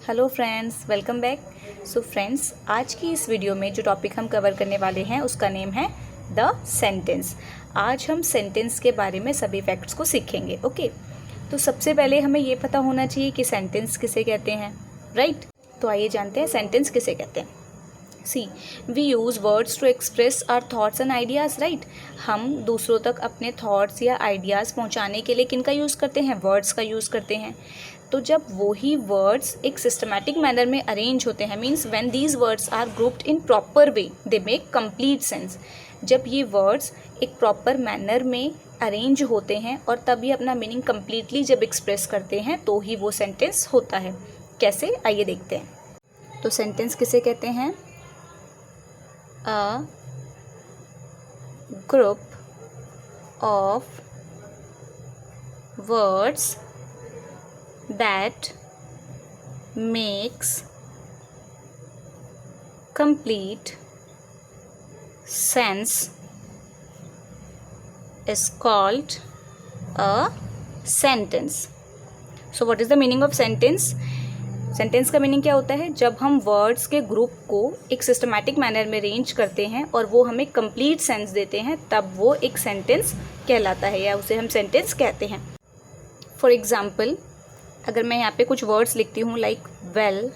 Hello friends, welcome back. So friends, आज की इस वीडियो में जो टॉपिक हम कवर करने वाले हैं उसका नेम है द सेंटेंस। आज हम सेंटेंस के बारे में सभी फैक्ट्स को सीखेंगे। ओके, तो सबसे पहले हमें ये पता होना चाहिए कि सेंटेंस किसे कहते हैं, राइट? तो आइए जानते हैं सेंटेंस किसे कहते हैं। See, we use words to express our thoughts and ideas, right? हम दूसरों तक अपने थॉट्स या आइडियाज़ पहुंचाने के लिए किन का यूज़ करते हैं? वर्ड्स का यूज़ करते हैं। तो जब वही वर्ड्स एक सिस्टमैटिक मैनर में अरेंज होते हैं, means when these words are grouped in proper way they make complete sense. जब ये वर्ड्स एक प्रॉपर मैनर में अरेंज होते हैं और तब ये अपना मीनिंग कम्प्लीटली जब एक्सप्रेस करते हैं तो ही वो सेंटेंस होता है। कैसे, आइए देखते हैं। तो सेंटेंस किसे कहते हैं? A group of words that makes complete sense is called a sentence. So what is the meaning of sentence? Sentence का मीनिंग क्या होता है? जब हम वर्ड्स के ग्रुप को एक सिस्टमैटिक मैनर में अरेंज करते हैं और वो हमें कंप्लीट सेंस देते हैं, तब वो एक सेंटेंस कहलाता है या उसे हम सेंटेंस कहते हैं। फॉर एग्जाम्पल, अगर मैं यहाँ पे कुछ वर्ड्स लिखती हूँ like well,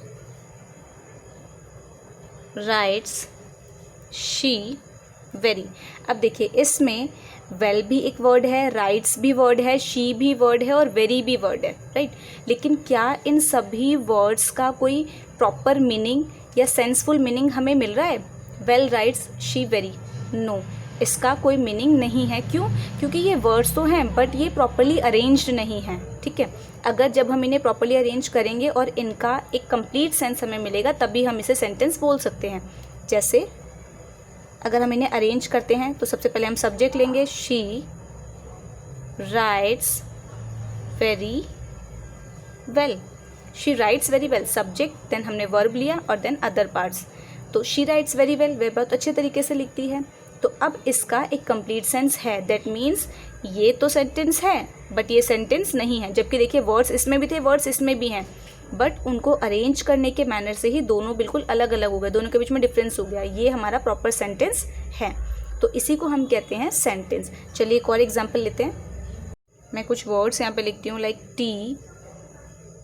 writes, she, very. अब देखिए, इसमें वेल भी एक वर्ड है, राइट्स भी वर्ड है, शी भी वर्ड है और वेरी भी वर्ड है, राइट? लेकिन क्या इन सभी वर्ड्स का कोई प्रॉपर मीनिंग या सेंसफुल मीनिंग हमें मिल रहा है? Well, writes, she, very, no, इसका कोई मीनिंग नहीं है। क्यों? क्योंकि ये वर्ड्स तो हैं बट ये प्रॉपरली अरेंज्ड नहीं हैं, ठीक है? अगर जब हम इन्हें प्रॉपरली अरेंज करेंगे और इनका एक कंप्लीट सेंस हमें मिलेगा तभी हम इसे सेंटेंस बोल सकते हैं। जैसे अगर हम इन्हें अरेंज करते हैं तो सबसे पहले हम सब्जेक्ट लेंगे, she writes very well. She writes very well, subject, then हमने वर्ब लिया और देन अदर पार्ट्स। तो शी राइट्स वेरी वेल, वे बहुत अच्छे तरीके से लिखती है। तो अब इसका एक कंप्लीट सेंस है। दैट मीन्स ये तो सेंटेंस है बट ये सेंटेंस नहीं है। जबकि देखिए, वर्ड्स इसमें भी थे, वर्ड्स इसमें भी हैं, बट उनको अरेंज करने के मैनर से ही दोनों बिल्कुल अलग अलग हो गए, दोनों के बीच में डिफरेंस हो गया। ये हमारा प्रॉपर सेंटेंस है, तो इसी को हम कहते हैं सेंटेंस। चलिए एक और एग्जांपल लेते हैं। मैं कुछ वर्ड्स यहाँ पे लिखती हूँ like T,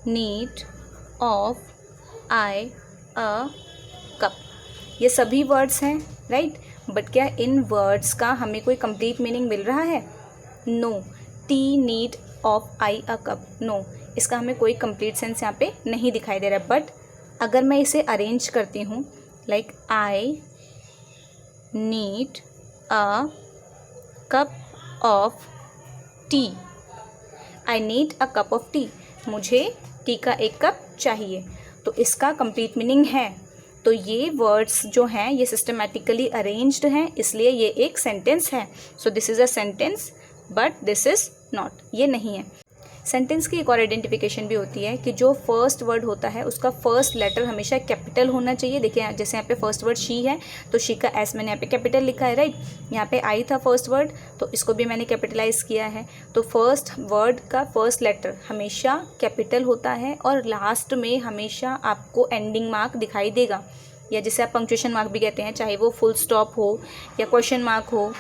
need, of, I, a, cup. ये सभी वर्ड्स हैं, राइट? बट क्या इन वर्ड्स का हमें कोई कंप्लीट मीनिंग मिल रहा है? No. Tea, need, of, I, a cup, no, इसका हमें कोई कंप्लीट सेंस यहाँ पे नहीं दिखाई दे रहा है। बट अगर मैं इसे अरेंज करती हूँ like I need a cup of T, I need a cup of T, मुझे टी का एक कप चाहिए, तो इसका कंप्लीट मीनिंग है। तो ये वर्ड्स जो हैं ये सिस्टमैटिकली अरेंज्ड हैं, इसलिए ये एक सेंटेंस है। So this is a sentence but this is not, ये नहीं है। सेंटेंस की एक और आइडेंटिफिकेशन भी होती है कि जो फर्स्ट वर्ड होता है उसका फर्स्ट लेटर हमेशा कैपिटल होना चाहिए। देखिए, जैसे यहाँ पे फर्स्ट वर्ड शी है तो शी का एस मैंने यहाँ पे कैपिटल लिखा है, राइट? यहाँ पे आई था फर्स्ट वर्ड तो इसको भी मैंने कैपिटलाइज किया है। तो फर्स्ट वर्ड का फर्स्ट लेटर हमेशा कैपिटल होता है और लास्ट में हमेशा आपको एंडिंग मार्क दिखाई देगा, या जिसे आप पंक्चुएशन मार्क भी कहते हैं, चाहे वो फुल स्टॉप हो या क्वेश्चन मार्क हो,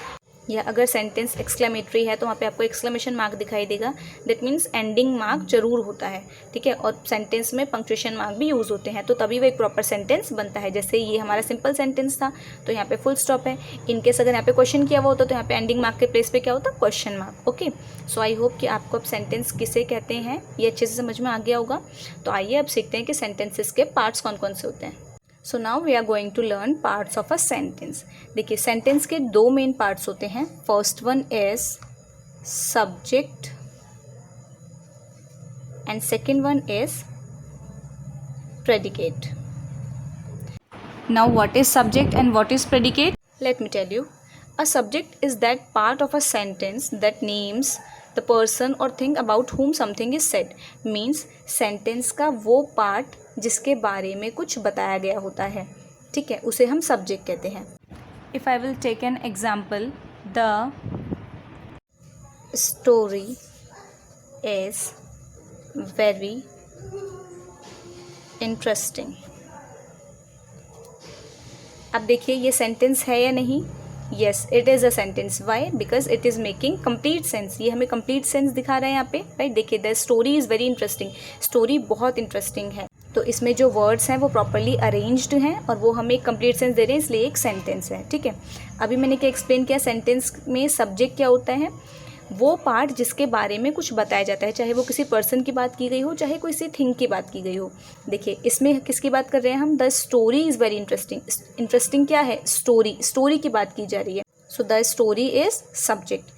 या अगर सेंटेंस एक्सक्लेमेटरी है तो वहाँ पे आपको एक्सक्लेमेशन मार्क दिखाई देगा। दैट मीन्स एंडिंग मार्क जरूर होता है, ठीक है? और सेंटेंस में पंक्चुएशन मार्क भी यूज़ होते हैं, तो तभी वो एक प्रॉपर सेंटेंस बनता है। जैसे ये हमारा सिंपल सेंटेंस था तो यहाँ पे फुल स्टॉप है। इनकेस अगर यहाँ पे क्वेश्चन किया हुआ होता तो यहाँ पे एंडिंग मार्क के प्लेस पे क्या होता? Question mark. Okay, so I hope कि आपको अब सेंटेंस किसे कहते हैं ये अच्छे से समझ में आ गया होगा। तो आइए अब सीखते हैं कि सेंटेंसेस के पार्ट्स कौन कौन से होते हैं। So now we are going to learn parts of a sentence. देखिए, सेंटेंस के दो मेन पार्ट्स होते हैं। First one is subject and second one is predicate. Now what is subject and what is predicate? Let me tell you. A subject is that part of a sentence that names the person और thing about whom something is said. Means sentence का वो part जिसके बारे में कुछ बताया गया होता है, ठीक है, उसे हम सब्जेक्ट कहते हैं। If I will take an example, the story is very interesting. अब देखिए ये सेंटेंस है या नहीं। Yes it is a sentence. Why? Because it is making complete sense. ये हमें कंप्लीट सेंस दिखा रहा है यहाँ पे, राइट। देखिए the story is very interesting. Story बहुत इंटरेस्टिंग है। तो इसमें जो वर्ड्स हैं वो प्रॉपरली अरेंज्ड हैं और वो हमें एक कंप्लीट सेंस दे रहे हैं, इसलिए एक सेंटेंस है, ठीक है। अभी मैंने क्या एक्सप्लेन किया, सेंटेंस में सब्जेक्ट क्या होता है, वो पार्ट जिसके बारे में कुछ बताया जाता है, चाहे वो किसी पर्सन की बात की गई हो, चाहे किसी थिंग की बात की गई हो। देखिए इसमें किसकी बात कर रहे हैं हम, the story is very interesting. Interesting क्या है, स्टोरी, स्टोरी की बात की जा रही है। So the story is subject.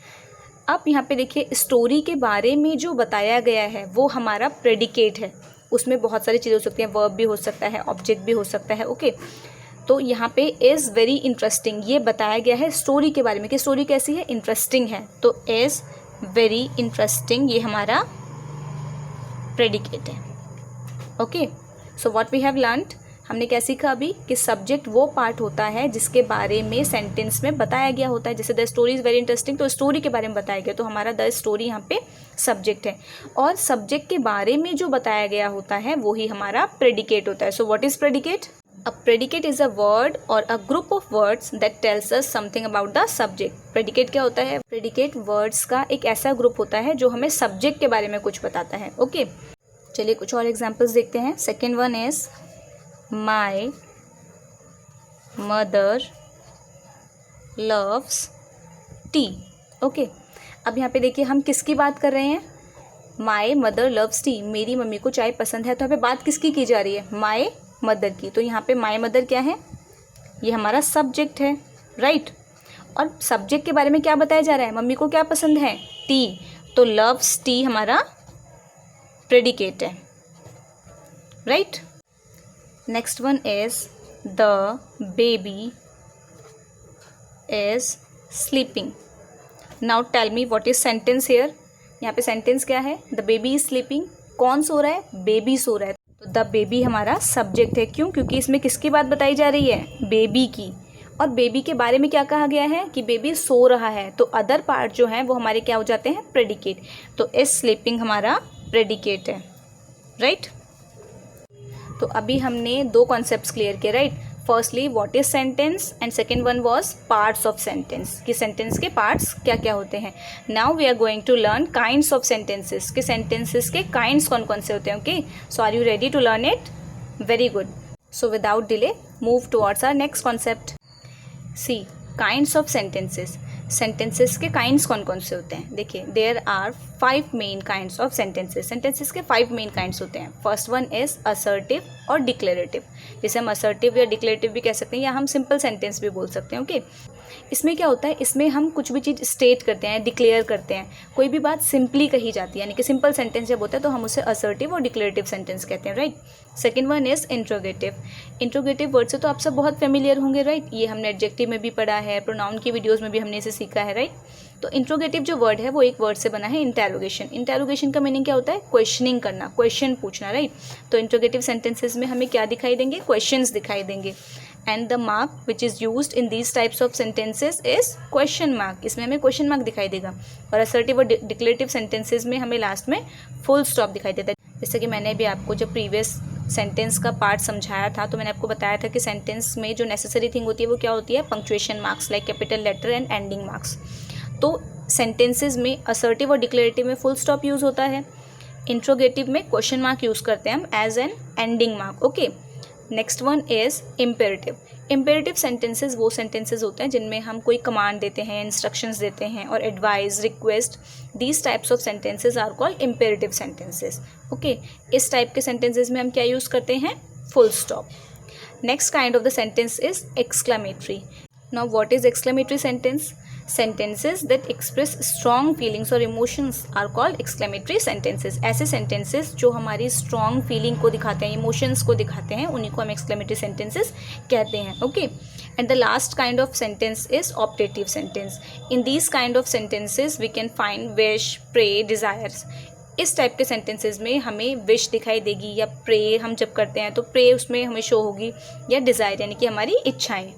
अब यहाँ पे देखिए स्टोरी के बारे में जो बताया गया है वो हमारा प्रेडिकेट है। उसमें बहुत सारी चीज़ें हो सकती हैं, वर्ब भी हो सकता है, ऑब्जेक्ट भी हो सकता है, ओके। तो यहाँ पे इज़ वेरी इंटरेस्टिंग, ये बताया गया है स्टोरी के बारे में कि स्टोरी कैसी है, इंटरेस्टिंग है। तो इज़ वेरी इंटरेस्टिंग ये हमारा प्रेडिकेट है, okay. So what we have learned, हमने क्या सीखा अभी कि सब्जेक्ट वो पार्ट होता है जिसके बारे में सेंटेंस में बताया गया होता है। जैसे the story is very interesting, तो स्टोरी के बारे में बताया गया, तो हमारा द स्टोरी यहाँ पे सब्जेक्ट है। और सब्जेक्ट के बारे में जो बताया गया होता है वो ही हमारा प्रेडिकेट होता है। So what is predicate? A predicate is a word or a group of words that tells us something about the subject. Predicate क्या होता है? Predicate words का एक ऐसा ग्रुप होता है जो हमें सब्जेक्ट के बारे में कुछ बताता है, ओके। चलिए कुछ और एग्जांपल्स देखते हैं। Second one is my mother loves T, okay. अब यहाँ पे देखिए हम किसकी बात कर रहे हैं, माई मदर लव्स टी, मेरी मम्मी को चाय पसंद है। तो यहाँ पे बात किसकी की जा रही है, माई मदर की। तो यहाँ पे माई मदर क्या है, ये हमारा सब्जेक्ट है, राइट। और सब्जेक्ट के बारे में क्या बताया जा रहा है, मम्मी को क्या पसंद है, टी। तो लव्स टी हमारा प्रेडिकेट है, right. Next one is the baby is sleeping. Now tell me what is sentence here. यहाँ पे सेंटेंस क्या है, द बेबी इज स्लीपिंग। कौन सो रहा है, बेबी सो रहा है। तो द बेबी हमारा सब्जेक्ट है, क्यों, क्योंकि इसमें किसकी बात बताई जा रही है, बेबी की। और बेबी के बारे में क्या कहा गया है कि बेबी सो रहा है। तो अदर पार्ट जो है वो हमारे क्या हो जाते हैं, प्रेडिकेट। तो इज स्लीपिंग हमारा प्रेडिकेट है, राइट। तो अभी हमने दो कॉन्सेप्ट्स क्लियर किए, right. Firstly what is sentence and second one was parts of sentence, कि सेंटेंस के पार्ट्स क्या क्या होते हैं। Now we are going to learn kinds of sentences, के सेंटेंसेस के काइंड्स कौन कौन से होते हैं, okay. So are you ready to learn it? Very good. So without delay move towards our next concept. See kinds of sentences. Sentences के kinds कौन कौन से होते हैं, देखिए there are 5 main kinds of sentences. Sentences के 5 main kinds होते हैं। फर्स्ट वन इज असर्टिव और डिक्लेरेटिव। जैसे हम असर्टिव या डिक्लेरेटिव भी कह सकते हैं, या हम सिंपल सेंटेंस भी बोल सकते हैं, ओके। इसमें क्या होता है, इसमें हम कुछ भी चीज़ स्टेट करते हैं, डिक्लेयर करते हैं, कोई भी बात सिंपली कही जाती है, यानी कि सिंपल सेंटेंस जब होता है तो हम उसे असर्टिव और डिक्लेरेटिव सेंटेंस कहते हैं, right. Second one is interrogative. Interrogative word से तो आप सब बहुत फेमिलियर होंगे, राइट। ये हमने एडजेक्टिव में भी पढ़ा है, प्रोनाउन की वीडियोज़ में भी हमने इसे सीखा है, राइट। तो इंट्रोगेटिव जो वर्ड है वो एक वर्ड से बना है, इंटेरोगेशन। इंटेरोगेशन का मीनिंग क्या होता है, क्वेश्चनिंग करना, क्वेश्चन पूछना, राइट। तो इंट्रोगेटिव सेंटेंसेस में हमें क्या दिखाई देंगे, क्वेश्चंस दिखाई देंगे। And the mark which is used in these types of sentences is question mark. इसमें हमें क्वेश्चन मार्क दिखाई देगा। और असर्टिव और डिक्लेरेटिव सेंटेंसेस में हमें लास्ट में फुल स्टॉप दिखाई देता है। जैसे कि मैंने भी आपको जब प्रीवियस सेंटेंस का पार्ट समझाया था तो मैंने आपको बताया था कि सेंटेंस में जो नेसेसरी थिंग होती है वो क्या होती है, punctuation marks, like capital letter and ending marks. तो सेंटेंसेस में असर्टिव और डिक्लेरेटिव में फुल स्टॉप यूज़ होता है, इंट्रोगेटिव में क्वेश्चन मार्क यूज़ करते हैं हम as an ending mark, okay. Next one is imperative. Imperative sentences वो सेंटेंसेस होते हैं जिनमें हम कोई कमांड देते हैं, इंस्ट्रक्शंस देते हैं, और advice, request, these types of sentences are called imperative sentences, okay. इस टाइप के सेंटेंसेस में हम क्या यूज़ करते हैं, full stop. Next kind of the sentence is exclamatory. Now what is exclamatory sentence? Sentences that express strong feelings or emotions are called exclamatory sentences. ऐसे sentences जो हमारी strong feeling को दिखाते हैं, emotions को दिखाते हैं, उन्हीं को हम exclamatory sentences कहते हैं, okay. And the last kind of sentence is optative sentence. In these kind of sentences we can find wish, pray, desires. इस टाइप के सेंटेंसेस में हमें विश दिखाई देगी, या प्रे हम जब करते हैं तो प्रे उसमें हमें शो होगी, या डिज़ायर यानी कि हमारी इच्छाएं।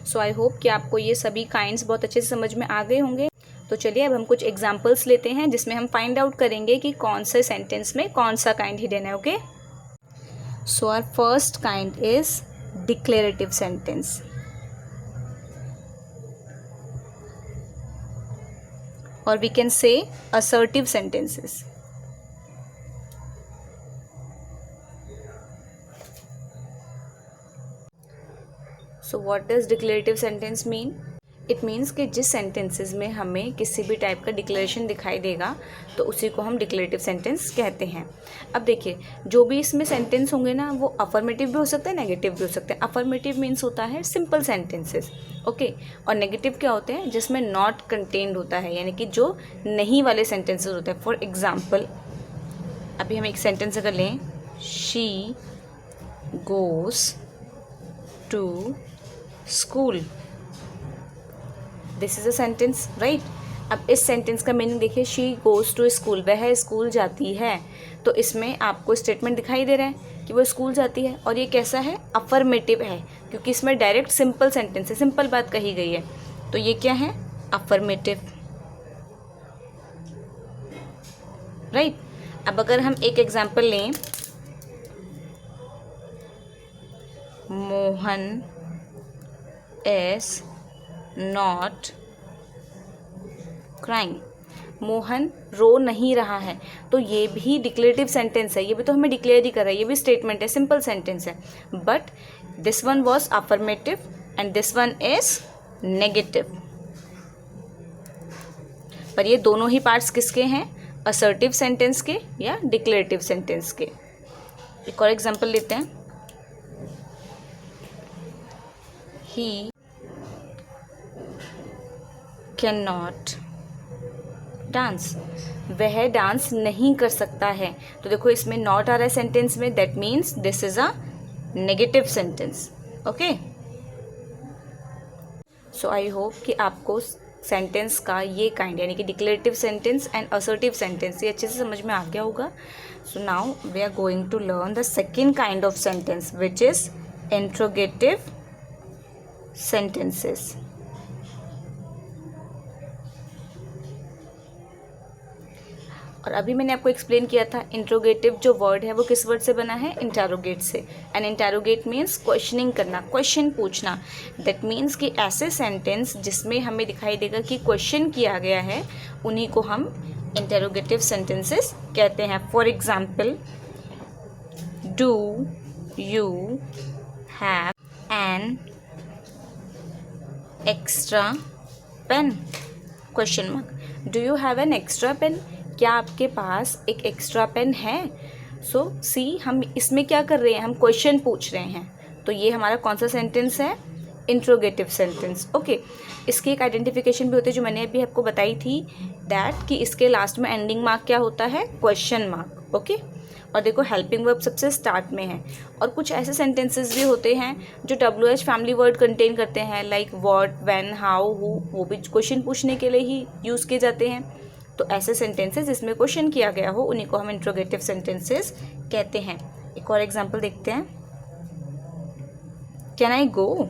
सो आई होप कि आपको ये सभी काइंड्स बहुत अच्छे से समझ में आ गए होंगे। तो चलिए अब हम कुछ एग्जांपल्स लेते हैं जिसमें हम फाइंड आउट करेंगे कि कौन से सेंटेंस में कौन सा काइंड हिडन है, okay. So our first kind is declarative sentence. Or we can say assertive sentences. So what does declarative sentence mean? It means कि जिस सेंटेंसेस में हमें किसी भी टाइप का डिक्लेरेशन दिखाई देगा तो उसी को हम डिक्लेरेटिव सेंटेंस कहते हैं. अब देखिए, जो भी इसमें सेंटेंस होंगे ना, वो अफर्मेटिव भी हो सकता है, नेगेटिव भी हो सकते हैं. अफर्मेटिव मीन्स होता है सिंपल सेंटेंसेस, ओके. और नेगेटिव क्या होते हैं? जिसमें नॉट कंटेन्ड होता है, यानी कि जो नहीं वाले सेंटेंसेस होते हैं. फॉर एग्जाम्पल, अभी हम एक सेंटेंस अगर लें, she goes to school. This is a sentence, right. अब इस सेंटेंस का मीनिंग देखिए, शी गोज़ टू स्कूल, वह स्कूल जाती है. तो इसमें आपको स्टेटमेंट दिखाई दे रहा है कि वो स्कूल जाती है, और ये कैसा है? अफर्मेटिव है, क्योंकि इसमें डायरेक्ट सिंपल सेंटेंस है, सिंपल बात कही गई है. तो ये क्या है? Affirmative, right. अब अगर हम एक एग्जाम्पल लें, Mohan is not crying. Mohan रो नहीं रहा है. तो ये भी डिक्लेरेटिव सेंटेंस है, ये भी तो हमें डिक्लेयर ही कर रहा है, ये भी स्टेटमेंट है, सिंपल सेंटेंस है. But this one was affirmative and this one is negative. पर ये दोनों ही पार्ट्स किसके हैं? असर्टिव सेंटेंस के या डिक्लेरेटिव सेंटेंस के. एक और एग्जाम्पल लेते हैं. He can not dance. वह डांस नहीं कर सकता है. तो देखो, इसमें नॉट आ रहा है सेंटेंस में, that means this is a negative sentence, okay. So I hope कि आपको सेंटेंस का ये काइंड, यानी कि declarative sentence and assertive sentence, ये अच्छे से समझ में आ गया होगा. So now we are going to learn the second kind of sentence, which is interrogative sentences. और अभी मैंने आपको एक्सप्लेन किया था, इंट्रोगेटिव जो वर्ड है वो किस वर्ड से बना है? इंटरोगेट से. एंड इंटरोगेट मीन्स क्वेश्चनिंग करना, क्वेश्चन पूछना. दैट मीन्स कि ऐसे सेंटेंस जिसमें हमें दिखाई देगा कि क्वेश्चन किया गया है, उन्हीं को हम इंटरोगेटिव सेंटेंसेस कहते हैं. For example, do you have an extra pen? Question mark. Do you have an extra pen? क्या आपके पास एक एक्स्ट्रा पेन है? सो सी, हम इसमें क्या कर रहे हैं? हम क्वेश्चन पूछ रहे हैं. तो ये हमारा कौन सा सेंटेंस है? Interrogative sentence, okay. इसकी एक आइडेंटिफिकेशन भी होती है जो मैंने अभी आपको बताई थी, दैट कि इसके लास्ट में एंडिंग मार्क क्या होता है? Question mark, okay. और देखो, हेल्पिंग वर्ब सबसे स्टार्ट में है. और कुछ ऐसे सेंटेंसेस भी होते हैं जो WH फैमिली वर्ड कंटेन करते हैं, like what, when, how, who. वो भी क्वेश्चन पूछने के लिए ही यूज़ किए जाते हैं. तो ऐसे सेंटेंसेस जिसमें क्वेश्चन किया गया हो, उन्हीं को हम इंट्रोगेटिव सेंटेंसेस कहते हैं. एक और एग्जांपल देखते हैं. कैन आई गो?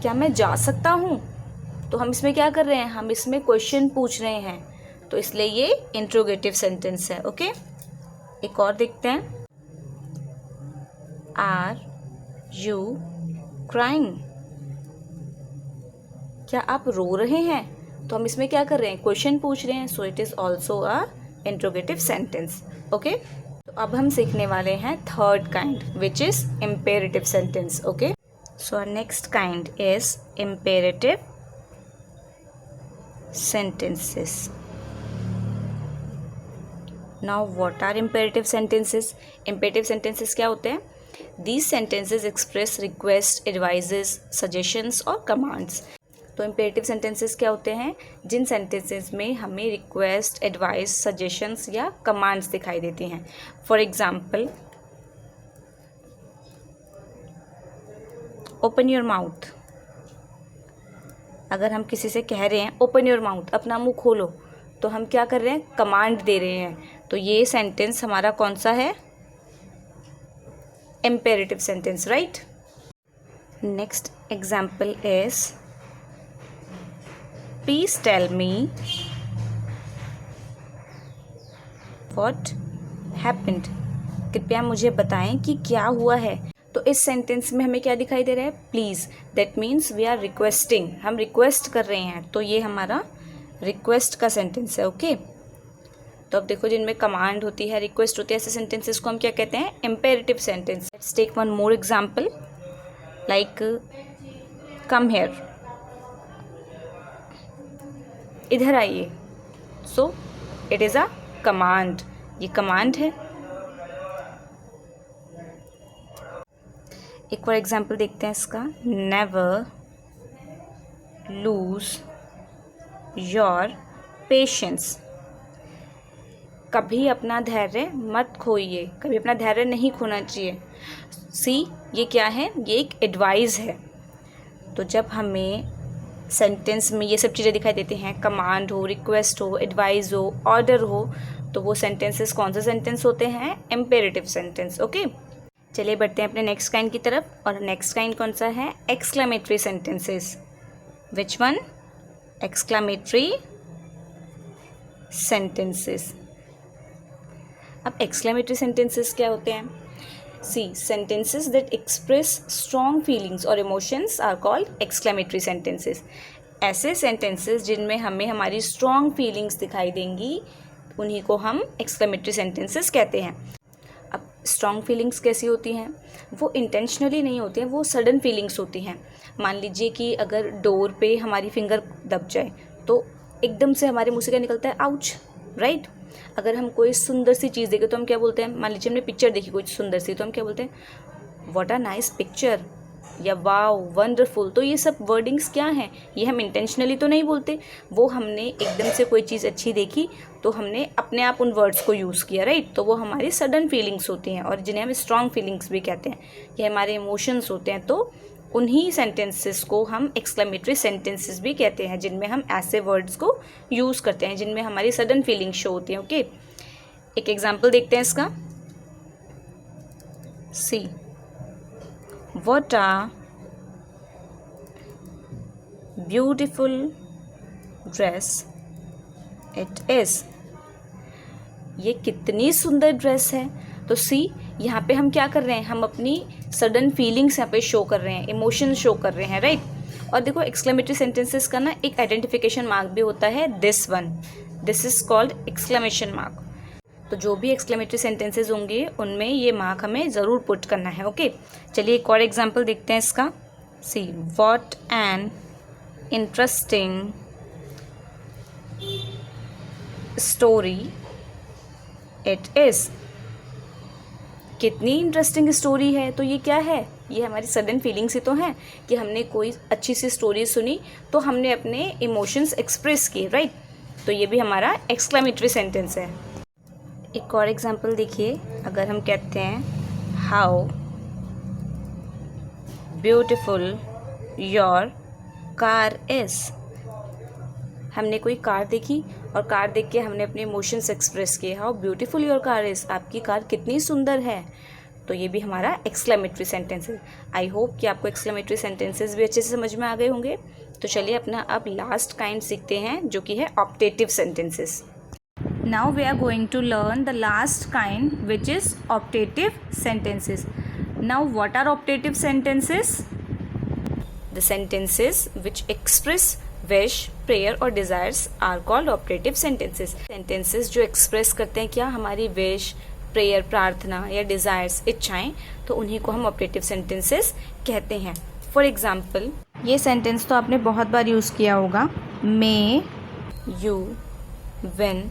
क्या मैं जा सकता हूँ? तो हम इसमें क्या कर रहे हैं? हम इसमें क्वेश्चन पूछ रहे हैं, तो इसलिए ये इंट्रोगेटिव सेंटेंस है, ओके. एक और देखते हैं. Are you crying? क्या आप रो रहे हैं? तो हम इसमें क्या कर रहे हैं? क्वेश्चन पूछ रहे हैं, so it is also a interrogative sentence, okay. तो अब हम सीखने वाले हैं third kind, which is imperative sentence, okay. So our next kind is imperative sentences. Now what are imperative sentences? Imperative sentences क्या होते हैं? These sentences express request, advices, suggestions और commands. तो imperative sentences क्या होते हैं? जिन sentences में हमें request, advice, suggestions या commands दिखाई देती हैं. For example, open your mouth. अगर हम किसी से कह रहे हैं ओपन योर माउथ, अपना मुंह खोलो, तो हम क्या कर रहे हैं? कमांड दे रहे हैं. तो ये सेंटेंस हमारा कौन सा है? Imperative sentence, right. Next example is please tell me what happened. कृपया मुझे बताएं कि क्या हुआ है। तो इस सेंटेंस में हमें क्या दिखाई दे रहा है, please. That means we are requesting, हम रिक्वेस्ट कर रहे हैं, तो ये हमारा रिक्वेस्ट का सेंटेंस है। ओके, तो अब देखो जिनमें कमांड होती है, रिक्वेस्ट होती है, ऐसे सेंटेंसेस को हम क्या कहते हैं, imperative sentence. Let's take one more example, like come here, इधर आइए। So it is a command, ये कमांड है। एक और एग्जाम्पल देखते हैं इसका, नेवर लूज योर पेशेंस, कभी अपना धैर्य मत खोइए, कभी अपना धैर्य नहीं खोना चाहिए। सी, ये क्या है, ये एक एडवाइस है। तो जब हमें सेंटेंस में ये सब चीज़ें दिखाई देती हैं, कमांड हो, रिक्वेस्ट हो, एडवाइस हो, ऑर्डर हो, तो वो सेंटेंसेस कौन से सेंटेंस होते हैं, इम्पेरेटिव सेंटेंस। ओके, चलिए बढ़ते हैं अपने नेक्स्ट काइंड की तरफ। और नेक्स्ट काइंड कौन सा है, exclamatory sentences. Which one, exclamatory sentences. अब एक्सक्लेमेटरी सेंटेंसेस क्या होते हैं, सी, sentences that express strong feelings और emotions are called exclamatory sentences। ऐसे sentences जिनमें हमें हमारी strong feelings दिखाई देंगी, उन्हीं को हम exclamatory sentences कहते हैं। अब strong feelings कैसी होती हैं, वो intentionally नहीं होती हैं, वो sudden feelings होती हैं। मान लीजिए कि अगर डोर पे हमारी फिंगर दब जाए तो एकदम से हमारे मुँह से क्या निकलता है, आउच, राइट। अगर हम कोई सुंदर सी चीज़ देखें तो हम क्या बोलते हैं, मान लीजिए हमने पिक्चर देखी कोई सुंदर सी, तो हम क्या बोलते हैं, व्हाट अ नाइस पिक्चर, या वाओ वंडरफुल। तो ये सब वर्डिंग्स क्या हैं, ये हम इंटेंशनली तो नहीं बोलते, वो हमने एकदम से कोई चीज़ अच्छी देखी तो हमने अपने आप उन वर्ड्स को यूज़ किया, राइट। तो वो हमारी सडन फीलिंग्स होती हैं और जिन्हें हम स्ट्रॉन्ग फीलिंग्स भी कहते हैं, ये हमारे इमोशंस होते हैं। तो उन्हीं सेंटेंसेस को हम एक्सक्लेमेटरी सेंटेंसेस भी कहते हैं, जिनमें हम ऐसे वर्ड्स को यूज़ करते हैं जिनमें हमारी सडन फीलिंग शो होती है। ओके, एक एग्जांपल देखते हैं इसका, see, what a beautiful dress it is, ये कितनी सुंदर ड्रेस है। तो सी, यहाँ पे हम क्या कर रहे हैं, हम अपनी सडन फीलिंग्स यहाँ पे शो कर रहे हैं, इमोशन शो कर रहे हैं, राइट। और देखो एक्सक्लेमेटरी सेंटेंसेस का ना एक आइडेंटिफिकेशन मार्क भी होता है, this one, this is called exclamation mark. तो जो भी एक्सक्लेमेटरी सेंटेंसेस होंगे उनमें ये मार्क हमें ज़रूर पुट करना है। ओके, चलिए एक और एग्जाम्पल देखते हैं इसका, see, what an interesting story it is, कितनी इंटरेस्टिंग स्टोरी है। तो ये क्या है, ये हमारी सडन फीलिंग्स ही तो हैं कि हमने कोई अच्छी सी स्टोरी सुनी तो हमने अपने इमोशंस एक्सप्रेस किए, राइट। तो ये भी हमारा एक्सक्लेमेटरी सेंटेंस है। एक और एग्जांपल देखिए, अगर हम कहते हैं how beautiful your car is, हमने कोई कार देखी और कार देख के हमने अपने इमोशंस एक्सप्रेस किए, how beautiful your car is, आपकी कार कितनी सुंदर है। तो ये भी हमारा एक्सक्लेमेटरी सेंटेंस है। आई होप कि आपको एक्सक्लेमेटरी सेंटेंसेस भी अच्छे से समझ में आ गए होंगे। तो चलिए अपना अब लास्ट काइंड सीखते हैं, जो कि है optative sentences. Now we are going to learn the last kind which is optative sentences. Now what are optative sentences? The sentences which express wish, prayer और desires are called optative sentences. Sentences जो express करते हैं क्या, हमारी wish, prayer, प्रार्थना या desires, इच्छाएं, तो उन्हीं को हम ऑप्टेटिव सेंटेंसेस कहते हैं। फॉर एग्जाम्पल, ये सेंटेंस तो आपने बहुत बार यूज़ किया होगा, may you win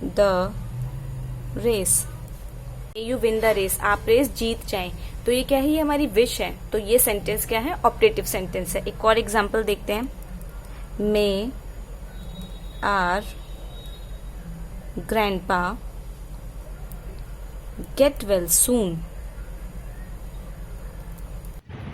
the race, may you win the race, आप रेस जीत जाएं। तो ये क्या है, ये हमारी विश है, तो ये सेंटेंस क्या है, ऑप्टेटिव सेंटेंस है। एक और एग्जाम्पल देखते हैं, May our grandpa get well soon।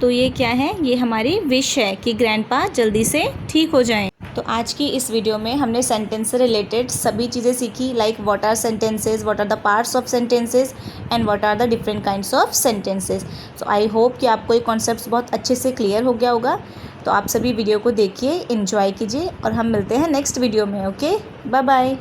तो ये क्या है, ये हमारी विश है कि ग्रैंडपा जल्दी से ठीक हो जाएं। तो आज की इस वीडियो में हमने सेंटेंस से रिलेटेड सभी चीज़ें सीखी, like what are sentences, what are the parts of sentences and what are the different kinds of sentences. So I hope कि आपको ये कॉन्सेप्ट्स बहुत अच्छे से क्लियर हो गया होगा। तो आप सभी वीडियो को देखिए, एंजॉय कीजिए और हम मिलते हैं नेक्स्ट वीडियो में। Okay, bye bye.